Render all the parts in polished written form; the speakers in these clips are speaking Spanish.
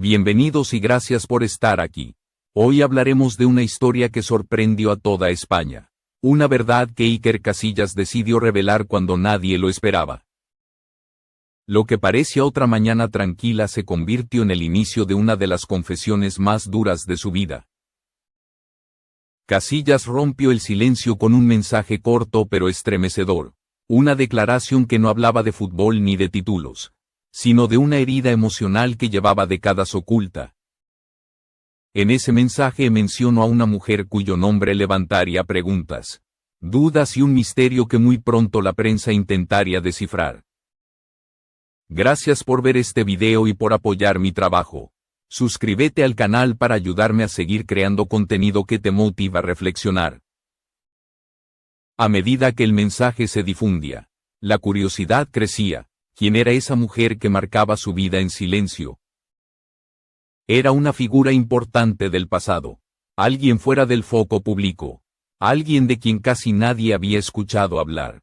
Bienvenidos y gracias por estar aquí. Hoy hablaremos de una historia que sorprendió a toda España. Una verdad que Iker Casillas decidió revelar cuando nadie lo esperaba. Lo que parecía otra mañana tranquila se convirtió en el inicio de una de las confesiones más duras de su vida. Casillas rompió el silencio con un mensaje corto pero estremecedor. Una declaración que no hablaba de fútbol ni de títulos, sino de una herida emocional que llevaba décadas oculta. En ese mensaje mencionó a una mujer cuyo nombre levantaría preguntas, dudas y un misterio que muy pronto la prensa intentaría descifrar. Gracias por ver este video y por apoyar mi trabajo. Suscríbete al canal para ayudarme a seguir creando contenido que te motiva a reflexionar. A medida que el mensaje se difundía, la curiosidad crecía. ¿Quién era esa mujer que marcaba su vida en silencio? Era una figura importante del pasado, alguien fuera del foco público, alguien de quien casi nadie había escuchado hablar.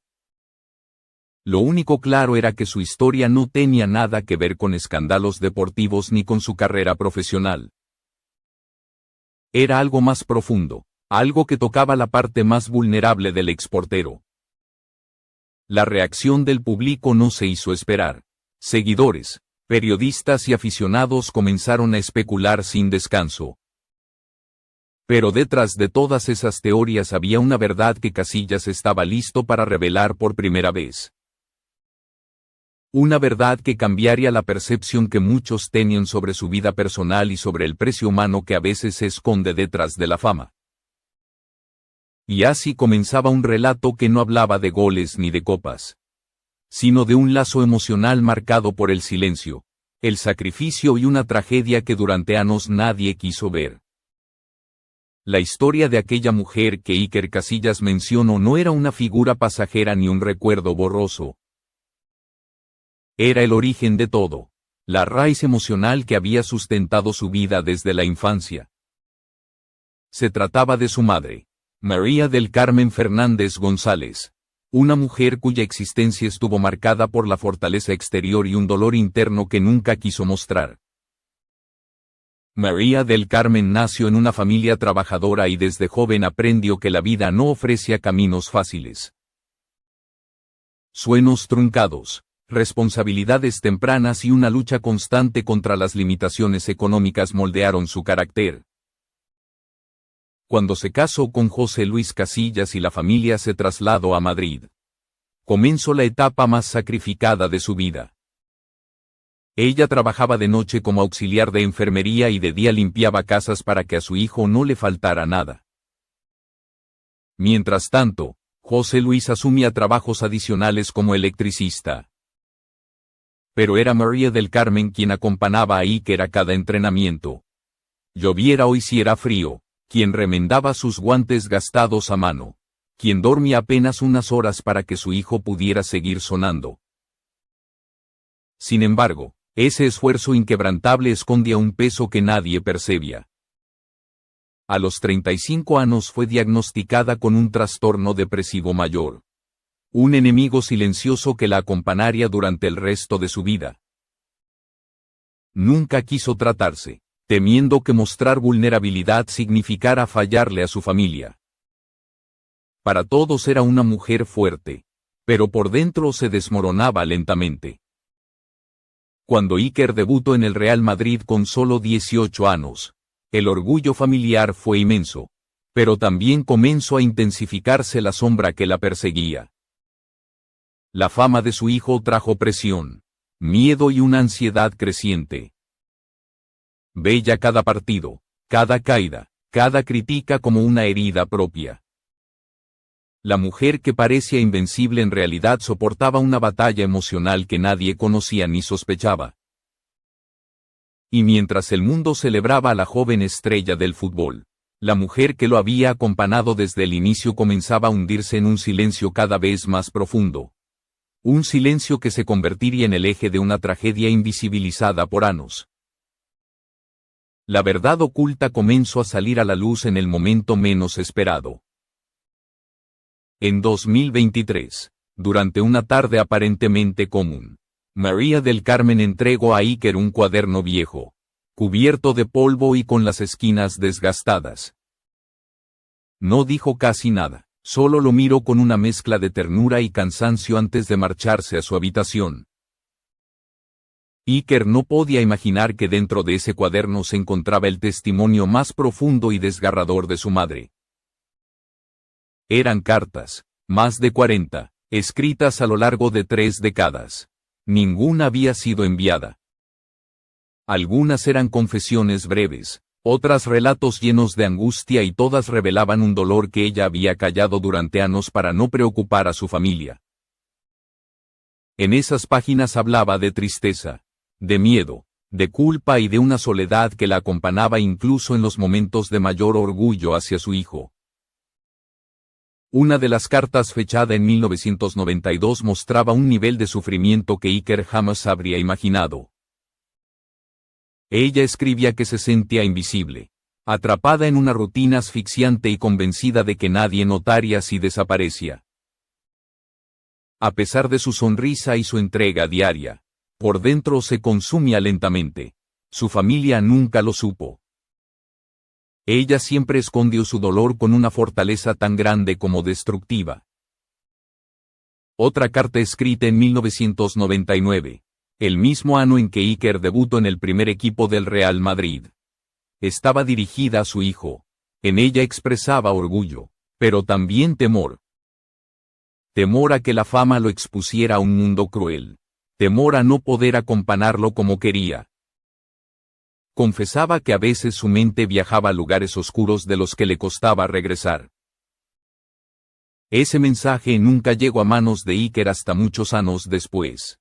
Lo único claro era que su historia no tenía nada que ver con escándalos deportivos ni con su carrera profesional. Era algo más profundo, algo que tocaba la parte más vulnerable del exportero. La reacción del público no se hizo esperar. Seguidores, periodistas y aficionados comenzaron a especular sin descanso. Pero detrás de todas esas teorías había una verdad que Casillas estaba listo para revelar por primera vez. Una verdad que cambiaría la percepción que muchos tenían sobre su vida personal y sobre el precio humano que a veces se esconde detrás de la fama. Y así comenzaba un relato que no hablaba de goles ni de copas, sino de un lazo emocional marcado por el silencio, el sacrificio y una tragedia que durante años nadie quiso ver. La historia de aquella mujer que Iker Casillas mencionó no era una figura pasajera ni un recuerdo borroso. Era el origen de todo, la raíz emocional que había sustentado su vida desde la infancia. Se trataba de su madre, María del Carmen Fernández González, una mujer cuya existencia estuvo marcada por la fortaleza exterior y un dolor interno que nunca quiso mostrar. María del Carmen nació en una familia trabajadora y desde joven aprendió que la vida no ofrecía caminos fáciles. Sueños truncados, responsabilidades tempranas y una lucha constante contra las limitaciones económicas moldearon su carácter. Cuando se casó con José Luis Casillas y la familia se trasladó a Madrid, comenzó la etapa más sacrificada de su vida. Ella trabajaba de noche como auxiliar de enfermería y de día limpiaba casas para que a su hijo no le faltara nada. Mientras tanto, José Luis asumía trabajos adicionales como electricista. Pero era María del Carmen quien acompañaba a Iker a cada entrenamiento. Lloviera o hiciera frío, quien remendaba sus guantes gastados a mano, quien dormía apenas unas horas para que su hijo pudiera seguir sonando. Sin embargo, ese esfuerzo inquebrantable escondía un peso que nadie percibía. A los 35 años fue diagnosticada con un trastorno depresivo mayor. Un enemigo silencioso que la acompañaría durante el resto de su vida. Nunca quiso tratarse, temiendo que mostrar vulnerabilidad significara fallarle a su familia. Para todos era una mujer fuerte, pero por dentro se desmoronaba lentamente. Cuando Iker debutó en el Real Madrid con solo 18 años, el orgullo familiar fue inmenso, pero también comenzó a intensificarse la sombra que la perseguía. La fama de su hijo trajo presión, miedo y una ansiedad creciente. Veía cada partido, cada caída, cada crítica como una herida propia. La mujer que parecía invencible en realidad soportaba una batalla emocional que nadie conocía ni sospechaba. Y mientras el mundo celebraba a la joven estrella del fútbol, la mujer que lo había acompañado desde el inicio comenzaba a hundirse en un silencio cada vez más profundo. Un silencio que se convertiría en el eje de una tragedia invisibilizada por años. La verdad oculta comenzó a salir a la luz en el momento menos esperado. En 2023, durante una tarde aparentemente común, María del Carmen entregó a Iker un cuaderno viejo, cubierto de polvo y con las esquinas desgastadas. No dijo casi nada, solo lo miró con una mezcla de ternura y cansancio antes de marcharse a su habitación. Iker no podía imaginar que dentro de ese cuaderno se encontraba el testimonio más profundo y desgarrador de su madre. Eran cartas, más de 40, escritas a lo largo de 3 décadas. Ninguna había sido enviada. Algunas eran confesiones breves, otras relatos llenos de angustia y todas revelaban un dolor que ella había callado durante años para no preocupar a su familia. En esas páginas hablaba de tristeza, de miedo, de culpa y de una soledad que la acompañaba incluso en los momentos de mayor orgullo hacia su hijo. Una de las cartas fechada en 1992 mostraba un nivel de sufrimiento que Iker jamás habría imaginado. Ella escribía que se sentía invisible, atrapada en una rutina asfixiante y convencida de que nadie notaría si desaparecía. A pesar de su sonrisa y su entrega diaria, por dentro se consumía lentamente. Su familia nunca lo supo. Ella siempre escondió su dolor con una fortaleza tan grande como destructiva. Otra carta escrita en 1999. El mismo año en que Iker debutó en el primer equipo del Real Madrid. Estaba dirigida a su hijo. En ella expresaba orgullo, pero también temor. Temor a que la fama lo expusiera a un mundo cruel. Temor a no poder acompañarlo como quería. Confesaba que a veces su mente viajaba a lugares oscuros de los que le costaba regresar. Ese mensaje nunca llegó a manos de Iker hasta muchos años después.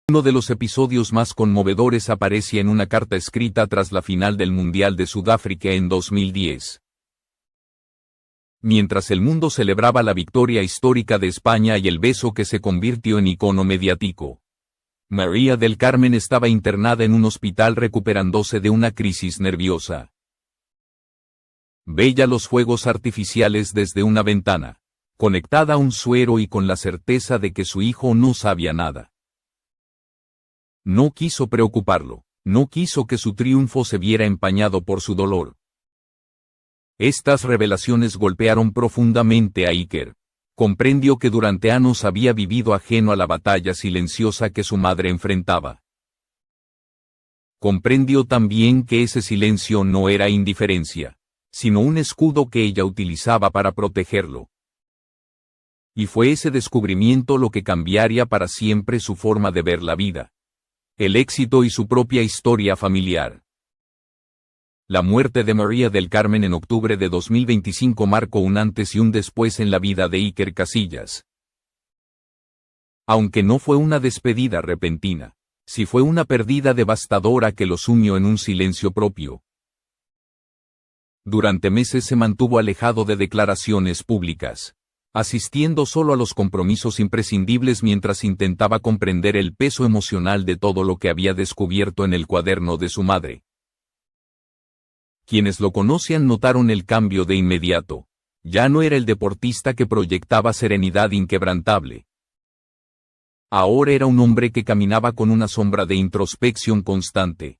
Uno de los episodios más conmovedores aparece en una carta escrita tras la final del Mundial de Sudáfrica en 2010. Mientras el mundo celebraba la victoria histórica de España y el beso que se convirtió en icono mediático, María del Carmen estaba internada en un hospital recuperándose de una crisis nerviosa. Veía los fuegos artificiales desde una ventana, conectada a un suero y con la certeza de que su hijo no sabía nada. No quiso preocuparlo, no quiso que su triunfo se viera empañado por su dolor. Estas revelaciones golpearon profundamente a Iker. Comprendió que durante años había vivido ajeno a la batalla silenciosa que su madre enfrentaba. Comprendió también que ese silencio no era indiferencia, sino un escudo que ella utilizaba para protegerlo. Y fue ese descubrimiento lo que cambiaría para siempre su forma de ver la vida, el éxito y su propia historia familiar. La muerte de María del Carmen en octubre de 2025 marcó un antes y un después en la vida de Iker Casillas. Aunque no fue una despedida repentina, sí fue una pérdida devastadora que lo sumió en un silencio propio. Durante meses se mantuvo alejado de declaraciones públicas, asistiendo solo a los compromisos imprescindibles mientras intentaba comprender el peso emocional de todo lo que había descubierto en el cuaderno de su madre. Quienes lo conocían notaron el cambio de inmediato. Ya no era el deportista que proyectaba serenidad inquebrantable. Ahora era un hombre que caminaba con una sombra de introspección constante,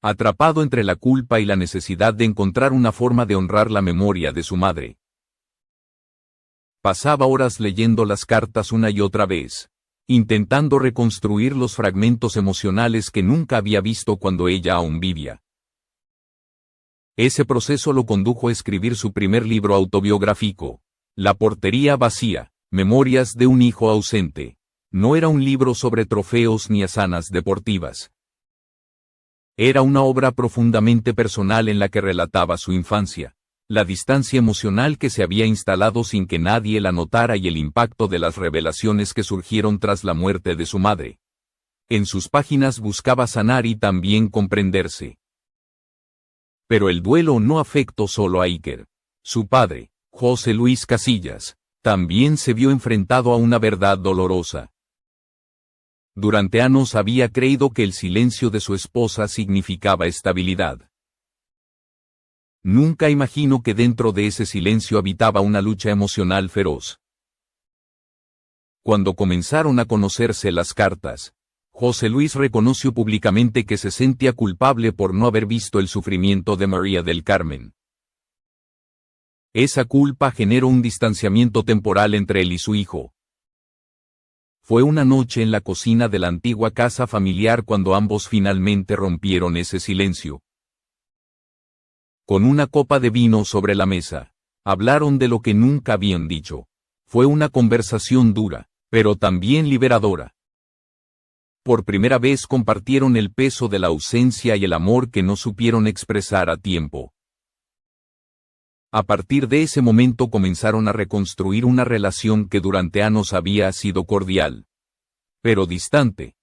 atrapado entre la culpa y la necesidad de encontrar una forma de honrar la memoria de su madre. Pasaba horas leyendo las cartas una y otra vez, intentando reconstruir los fragmentos emocionales que nunca había visto cuando ella aún vivía. Ese proceso lo condujo a escribir su primer libro autobiográfico, La portería vacía, Memorias de un hijo ausente. No era un libro sobre trofeos ni hazañas deportivas. Era una obra profundamente personal en la que relataba su infancia, la distancia emocional que se había instalado sin que nadie la notara y el impacto de las revelaciones que surgieron tras la muerte de su madre. En sus páginas buscaba sanar y también comprenderse. Pero el duelo no afectó solo a Iker. Su padre, José Luis Casillas, también se vio enfrentado a una verdad dolorosa. Durante años había creído que el silencio de su esposa significaba estabilidad. Nunca imaginó que dentro de ese silencio habitaba una lucha emocional feroz. Cuando comenzaron a conocerse las cartas, José Luis reconoció públicamente que se sentía culpable por no haber visto el sufrimiento de María del Carmen. Esa culpa generó un distanciamiento temporal entre él y su hijo. Fue una noche en la cocina de la antigua casa familiar cuando ambos finalmente rompieron ese silencio. Con una copa de vino sobre la mesa, hablaron de lo que nunca habían dicho. Fue una conversación dura, pero también liberadora. Por primera vez compartieron el peso de la ausencia y el amor que no supieron expresar a tiempo. A partir de ese momento comenzaron a reconstruir una relación que durante años había sido cordial, pero distante.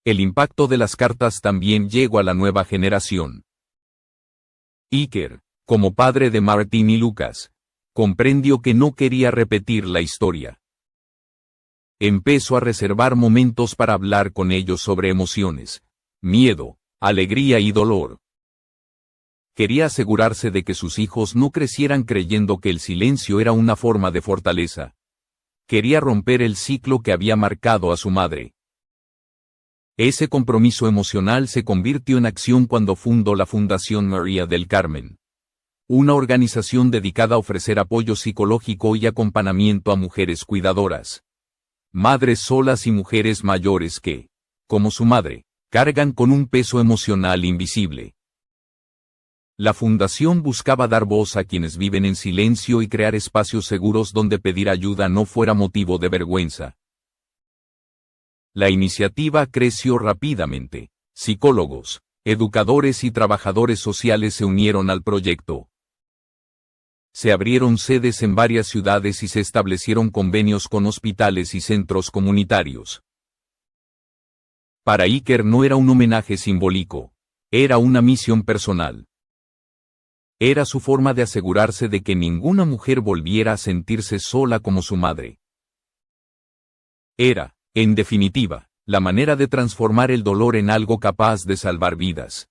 El impacto de las cartas también llegó a la nueva generación. Iker, como padre de Martín y Lucas, comprendió que no quería repetir la historia. Empezó a reservar momentos para hablar con ellos sobre emociones, miedo, alegría y dolor. Quería asegurarse de que sus hijos no crecieran creyendo que el silencio era una forma de fortaleza. Quería romper el ciclo que había marcado a su madre. Ese compromiso emocional se convirtió en acción cuando fundó la Fundación María del Carmen, una organización dedicada a ofrecer apoyo psicológico y acompañamiento a mujeres cuidadoras, madres solas y mujeres mayores que, como su madre, cargan con un peso emocional invisible. La fundación buscaba dar voz a quienes viven en silencio y crear espacios seguros donde pedir ayuda no fuera motivo de vergüenza. La iniciativa creció rápidamente. Psicólogos, educadores y trabajadores sociales se unieron al proyecto. Se abrieron sedes en varias ciudades y se establecieron convenios con hospitales y centros comunitarios. Para Iker no era un homenaje simbólico, era una misión personal. Era su forma de asegurarse de que ninguna mujer volviera a sentirse sola como su madre. Era, en definitiva, la manera de transformar el dolor en algo capaz de salvar vidas.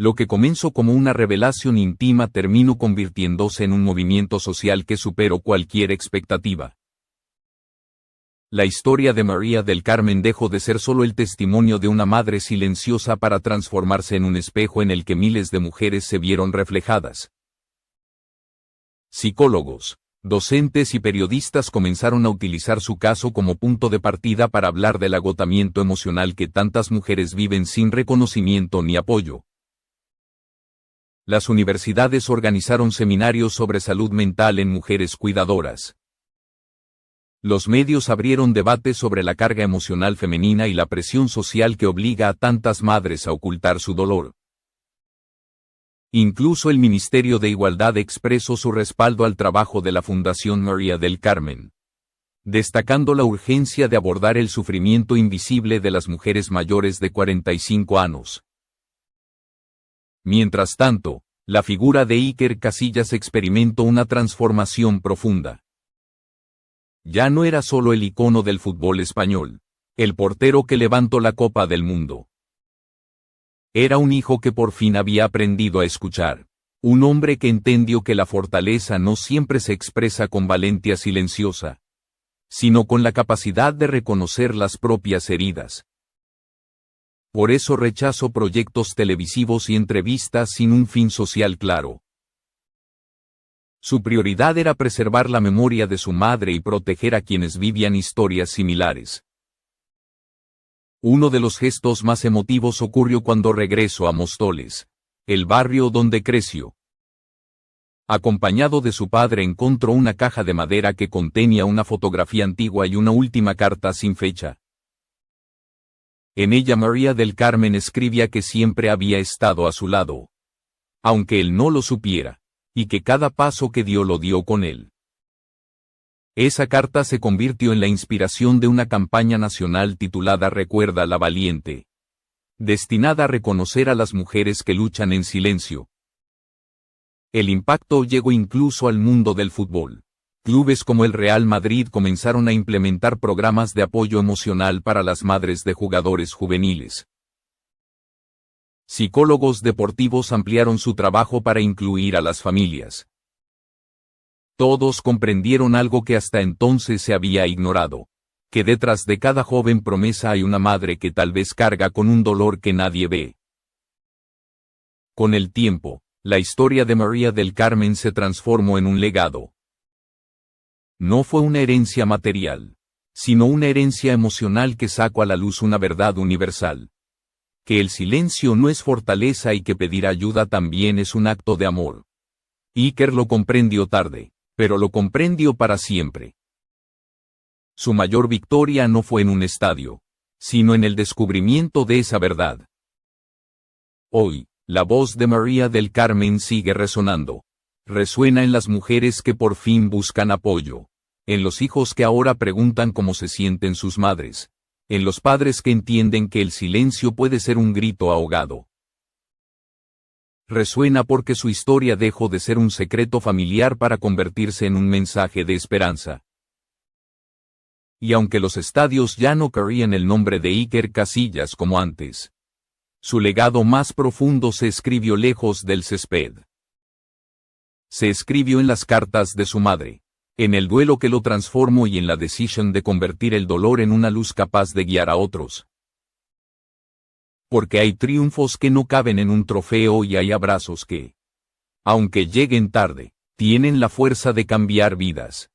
Lo que comenzó como una revelación íntima terminó convirtiéndose en un movimiento social que superó cualquier expectativa. La historia de María del Carmen dejó de ser solo el testimonio de una madre silenciosa para transformarse en un espejo en el que miles de mujeres se vieron reflejadas. Psicólogos, docentes y periodistas comenzaron a utilizar su caso como punto de partida para hablar del agotamiento emocional que tantas mujeres viven sin reconocimiento ni apoyo. Las universidades organizaron seminarios sobre salud mental en mujeres cuidadoras. Los medios abrieron debates sobre la carga emocional femenina y la presión social que obliga a tantas madres a ocultar su dolor. Incluso el Ministerio de Igualdad expresó su respaldo al trabajo de la Fundación María del Carmen, destacando la urgencia de abordar el sufrimiento invisible de las mujeres mayores de 45 años. Mientras tanto, la figura de Iker Casillas experimentó una transformación profunda. Ya no era solo el icono del fútbol español, el portero que levantó la Copa del Mundo. Era un hijo que por fin había aprendido a escuchar, un hombre que entendió que la fortaleza no siempre se expresa con valentía silenciosa, sino con la capacidad de reconocer las propias heridas. Por eso rechazó proyectos televisivos y entrevistas sin un fin social claro. Su prioridad era preservar la memoria de su madre y proteger a quienes vivían historias similares. Uno de los gestos más emotivos ocurrió cuando regresó a Móstoles, el barrio donde creció. Acompañado de su padre encontró una caja de madera que contenía una fotografía antigua y una última carta sin fecha. En ella María del Carmen escribía que siempre había estado a su lado, aunque él no lo supiera, y que cada paso que dio lo dio con él. Esa carta se convirtió en la inspiración de una campaña nacional titulada Recuerda la Valiente, destinada a reconocer a las mujeres que luchan en silencio. El impacto llegó incluso al mundo del fútbol. Clubes como el Real Madrid comenzaron a implementar programas de apoyo emocional para las madres de jugadores juveniles. Psicólogos deportivos ampliaron su trabajo para incluir a las familias. Todos comprendieron algo que hasta entonces se había ignorado. que detrás de cada joven promesa hay una madre que tal vez carga con un dolor que nadie ve. Con el tiempo, la historia de María del Carmen se transformó en un legado. No fue una herencia material, sino una herencia emocional que sacó a la luz una verdad universal. Que el silencio no es fortaleza y que pedir ayuda también es un acto de amor. Iker lo comprendió tarde, pero lo comprendió para siempre. Su mayor victoria no fue en un estadio, sino en el descubrimiento de esa verdad. Hoy, la voz de María del Carmen sigue resonando. Resuena en las mujeres que por fin buscan apoyo, en los hijos que ahora preguntan cómo se sienten sus madres, en los padres que entienden que el silencio puede ser un grito ahogado. Resuena porque su historia dejó de ser un secreto familiar para convertirse en un mensaje de esperanza. Y aunque los estadios ya no carrían el nombre de Iker Casillas como antes, su legado más profundo se escribió lejos del césped. Se escribió en las cartas de su madre, en el duelo que lo transformó y en la decisión de convertir el dolor en una luz capaz de guiar a otros. Porque hay triunfos que no caben en un trofeo y hay abrazos que, aunque lleguen tarde, tienen la fuerza de cambiar vidas.